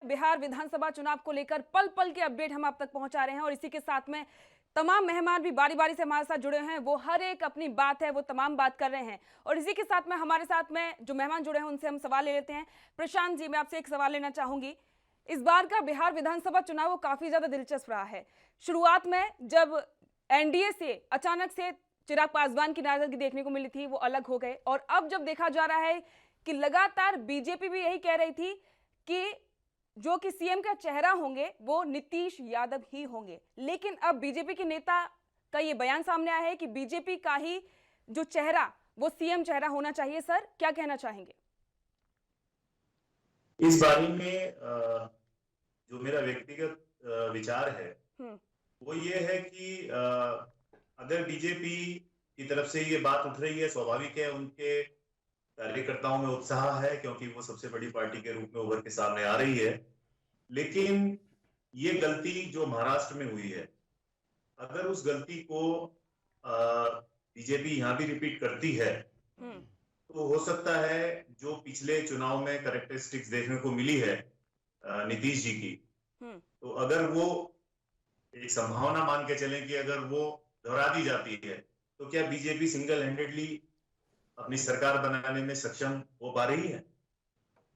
बिहार विधानसभा चुनाव को लेकर पल पल के अपडेट हम आप तक पहुंचा रहे हैं और इसी के साथ में तमाम मेहमान भी बारी बारी से हमारे साथ जुड़े हैं। वो हर एक अपनी बात है वो तमाम बात कर रहे हैं और इसी के साथ में हमारे साथ में जो मेहमान जुड़े हैं उनसे हम सवाल ले लेते हैं। प्रशांत जी, मैं आपसे एक सवाल लेना चाहूंगी। इस बार का बिहार विधानसभा चुनाव वो काफी ज्यादा दिलचस्प रहा है। शुरुआत में जब एनडीए से अचानक से चिराग पासवान की नाराजगी देखने को मिली थी, वो अलग हो गए और अब जब देखा जा रहा है कि लगातार बीजेपी भी यही कह रही थी कि जो कि सीएम का चेहरा होंगे वो नीतीश यादव ही होंगे, लेकिन अब बीजेपी के नेता का ये बयान सामने आया है कि बीजेपी का ही जो चेहरा वो सीएम चेहरा होना चाहिए। सर, क्या कहना चाहेंगे इस बारे में? जो मेरा व्यक्तिगत विचार है वो ये है कि अगर बीजेपी की तरफ से ये बात उठ रही है, स्वाभाविक है, उनके कार्यकर्ताओं में उत्साह है क्योंकि वो सबसे बड़ी पार्टी के रूप में उभर के सामने आ रही है। लेकिन ये गलती जो महाराष्ट्र में हुई है, अगर उस गलती को बीजेपी यहाँ भी रिपीट करती है तो हो सकता है जो पिछले चुनाव में कैरेक्टरिस्टिक्स देखने को मिली है नीतीश जी की, तो अगर वो एक संभावना मान के चलें कि अगर वो दोहरा दी जाती है तो क्या बीजेपी सिंगल हैंडेडली अपनी सरकार बनाने में सक्षम हो पा रही है?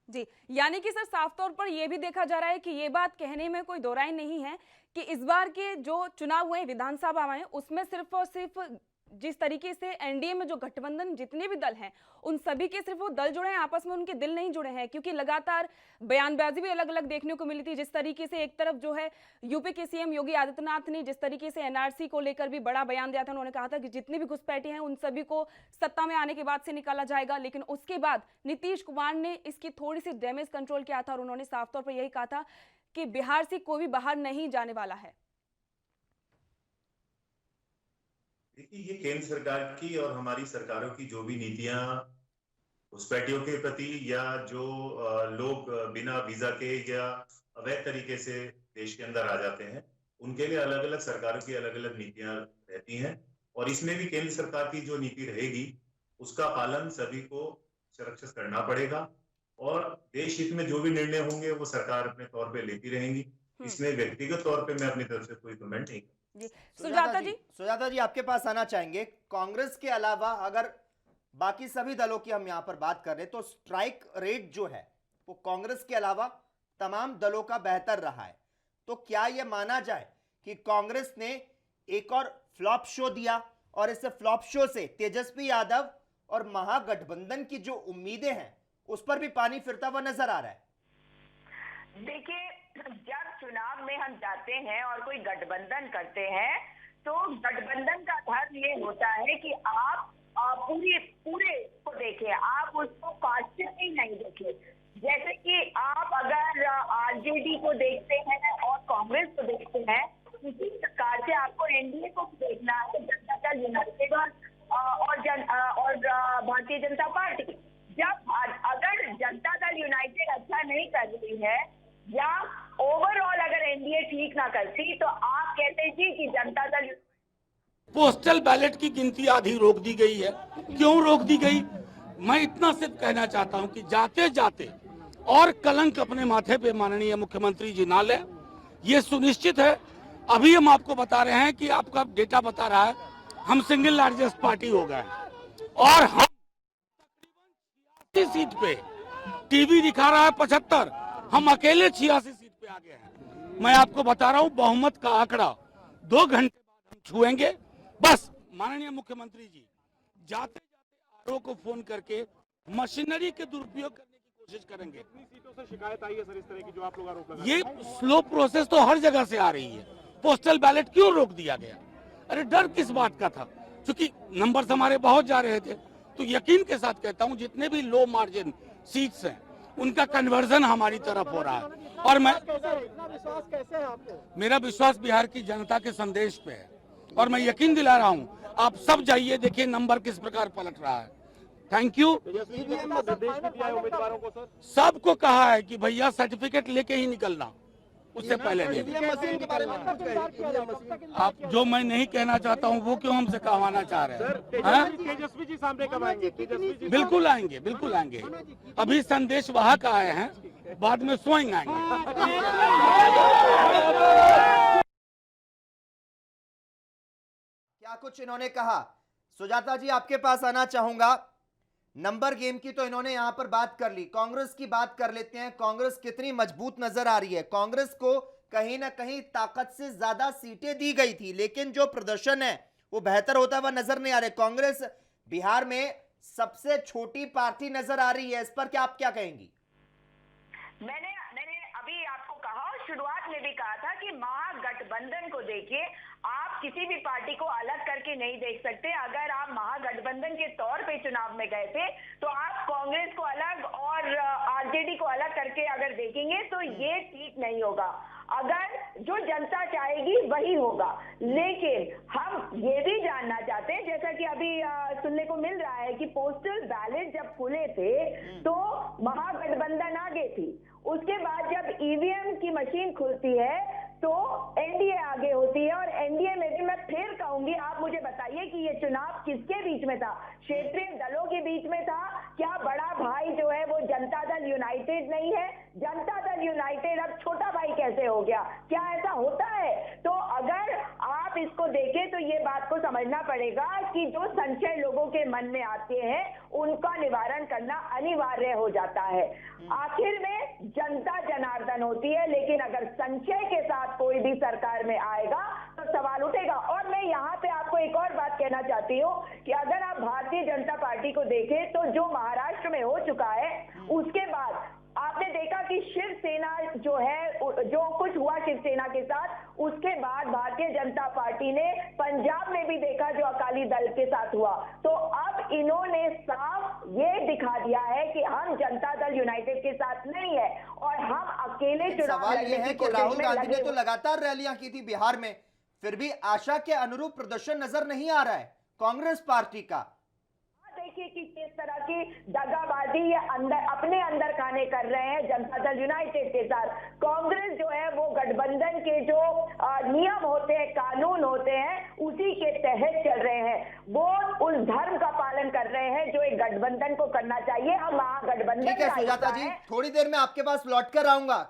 जी, यानी कि सर साफ तौर पर यह भी देखा जा रहा है कि ये बात कहने में कोई दो राय नहीं है कि इस बार के जो चुनाव हुए विधानसभा में उसमें सिर्फ और सिर्फ जिस तरीके से एनडीए में जो गठबंधन जितने भी दल हैं उन सभी के सिर्फ वो दल जुड़े हैं, आपस में उनके दिल नहीं जुड़े हैं, क्योंकि लगातार बयानबाजी भी अलग अलग देखने को मिली थी। जिस तरीके से एक तरफ जो है यूपी के सीएम योगी आदित्यनाथ ने जिस तरीके से एनआरसी को लेकर भी बड़ा बयान दिया था, उन्होंने कहा था कि जितनी भी घुसपैठे हैं उन सभी को सत्ता में आने के बाद से निकाला जाएगा। लेकिन उसके बाद नीतीश कुमार ने इसकी थोड़ी सी डैमेज कंट्रोल किया था और उन्होंने साफ तौर पर यही कहा था कि बिहार से कोई भी बाहर नहीं जाने वाला है। देखिए, ये केंद्र सरकार की और हमारी सरकारों की जो भी नीतियां घुसपैठियों के प्रति या जो लोग बिना वीजा के या अवैध तरीके से देश के अंदर आ जाते हैं, उनके लिए अलग अलग सरकारों की अलग अलग नीतियां रहती हैं और इसमें भी केंद्र सरकार की जो नीति रहेगी उसका पालन सभी को सुरक्षित करना पड़ेगा और देश हित में जो भी निर्णय होंगे वो सरकार अपने तौर पे लेती रहेंगी। इसमें व्यक्तिगत तौर पे मैं अपनी तरफ से कोई कमेंट नहीं। जी, सुजाता जी आपके पास आना चाहेंगे। कांग्रेस के अलावा अगर बाकी सभी दलों की हम यहां पर बात कर रहे हैं तो स्ट्राइक रेट जो है वो कांग्रेस के अलावा तमाम दलों का बेहतर रहा है, तो क्या यह माना जाए कि कांग्रेस ने एक और फ्लॉप शो दिया और इस फ्लॉप शो से तेजस्वी यादव और महागठबंधन की जो उम्मीदें हैं उस पर भी पानी फिरता हुआ नजर आ रहा है? देखिए, जब चुनाव में हम जाते हैं और कोई गठबंधन करते हैं तो गठबंधन का धर्म ये होता है कि आप पूरे को देखें, आप उसको पार्शियली नहीं देखें। जैसे कि आप अगर आरजेडी को देखते हैं और कांग्रेस को देखते हैं, उसी प्रकार से आपको एनडीए को देखना है, जनता दल यूनाइटेड और भारतीय जनता पार्टी। जब अगर जनता दल यूनाइटेड अच्छा नहीं कर रही है या ओवरऑल अगर एनडीए ठीक ना करती तो आप कहते जी कि जनता दल। पोस्टल बैलेट की गिनती आधी रोक दी गई है। क्यों रोक दी गई? मैं इतना सिर्फ कहना चाहता हूं कि जाते जाते और कलंक अपने माथे पे माननीय मुख्यमंत्री जी ना ले, ये सुनिश्चित है। अभी हम आपको बता रहे हैं कि आपका डेटा बता रहा है हम सिंगल लार्जेस्ट पार्टी हो गए और हम तकरीबन 86 सीट पे, टीवी दिखा रहा है 75, हम अकेले 86 सीट पे आ गए हैं। मैं आपको बता रहा हूं बहुमत का आंकड़ा 2 घंटे बाद हम छुएंगे। बस माननीय मुख्यमंत्री जी जाते जाते आरओ को फोन करके मशीनरी के दुरुपयोग करने की कोशिश करेंगे। कितनी सीटों से शिकायत आई है सर इस तरह की जो आप लोग आरोप लगा? ये स्लो प्रोसेस तो हर जगह से आ रही है। पोस्टल बैलेट क्यों रोक दिया गया? अरे डर किस बात का था? क्योंकि नंबर्स हमारे बहुत जा रहे थे। तो यकीन के साथ कहता हूं जितने भी लो मार्जिन सीट्स हैं उनका कन्वर्जन हमारी तरफ हो रहा है और मैं विश्वास कैसे है आपको? मेरा विश्वास बिहार की जनता के संदेश पे है और मैं यकीन दिला रहा हूं, आप सब जाइए देखिए नंबर किस प्रकार पलट रहा है। Thank you. निर्देश भी दिया है उम्मीदवारों को सर? सबको कहा है कि भैया सर्टिफिकेट लेके ही निकलना। उससे पहले नहीं। मशीन के बारे में आप कुछ कहिए। आप जो मैं नहीं कहना चाहता हूँ वो क्यों हमसे कहवाना चाह रहे हैं? हाँ? तेजस्वी जी सामने कब आएंगे? तेजस्वी जी बिल्कुल आएंगे, बिल्कुल आएंगे। अभी संदेश वाहक आए हैं, बाद में स्वयं आएंगे। क्या कुछ इन्होंने कहा? सुजाता जी, आपके पास आना चाहूंगा। नंबर गेम की तो इन्होंने यहां पर बात कर ली, कांग्रेस की बात कर लेते हैं। कांग्रेस कितनी मजबूत नजर आ रही है? कांग्रेस को कहीं ना कहीं ताकत से ज्यादा सीटें दी गई थी, लेकिन जो प्रदर्शन है वो बेहतर होता हुआ नजर नहीं आ रहा। कांग्रेस बिहार में सबसे छोटी पार्टी नजर आ रही है, इस पर क्या आप क्या कहेंगी? मैंने अभी आपको कहा और शुरुआत में भी कहा था कि महागठबंधन को देखिए, आप किसी भी पार्टी को अलग करके नहीं देख सकते। अगर आप महागठबंधन के तौर पे चुनाव में गए थे तो आप कांग्रेस को अलग और आरजेडी को अलग करके अगर देखेंगे तो ये ठीक नहीं होगा। अगर जो जनता चाहेगी वही होगा, लेकिन हम ये भी जानना चाहते हैं, जैसा कि अभी सुनने को मिल रहा है कि पोस्टल बैलेट जब खुले थे तो महागठबंधन आगे थी, उसके बाद जब ईवीएम की मशीन खुलती है तो एनडीए आगे होती है। और एनडीए में भी मैं फिर कहूंगी, आप मुझे बताइए कि ये चुनाव किसके बीच में था? क्षेत्रीय दलों के बीच में था? क्या बड़ा भाई जो है वो जनता दल यूनाइटेड नहीं है? जनता दल यूनाइटेड अब छोटा भाई कैसे हो गया? क्या ऐसा होता है? तो अगर आप इसको देखें तो ये बात को समझना पड़ेगा कि जो संशय लोगों के मन में आते हैं उनका निवारण करना अनिवार्य हो जाता है। आखिर में जनता जनार्दन होती है, लेकिन अगर संशय के साथ कोई भी सरकार में आएगा तो सवाल उठेगा। और मैं यहाँ पे आपको एक और बात कहना चाहती हूँ कि अगर आप भारतीय जनता पार्टी को देखें तो जो महाराष्ट्र में हो चुका है, उसके बाद आपने देखा कि शिवसेना जो है, जो कुछ हुआ शिवसेना के साथ, उसके बाद भारतीय जनता पार्टी ने पंजाब में भी देखा जो अकाली दल के साथ हुआ। तो अब इन्होंने साफ ये दिखा दिया है कि हम जनता दल यूनाइटेड के साथ नहीं है और हम अकेले चुनाव सवाल लड़ने ये है की कि कोशिश राहुल में गांधी लगे ने तो लगातार रैलियां की थी बिहार में, फिर भी आशा के अनुरूप प्रदर्शन नजर नहीं आ रहा है कांग्रेस पार्टी का। देखिए कि किस तरह की दगाबाजी ये अंदर अपने अंदर खाने कर रहे हैं जनता दल यूनाइटेड के साथ। कांग्रेस जो है वो गठबंधन के जो नियम होते हैं, कानून होते हैं, उसी के तहत चल रहे हैं। वो उस धर्म का पालन कर रहे हैं जो एक गठबंधन को करना चाहिए। हम महागठबंधन ठीक है सुजाता जी, थोड़ी देर में आपके पास लौट कर आऊंगा।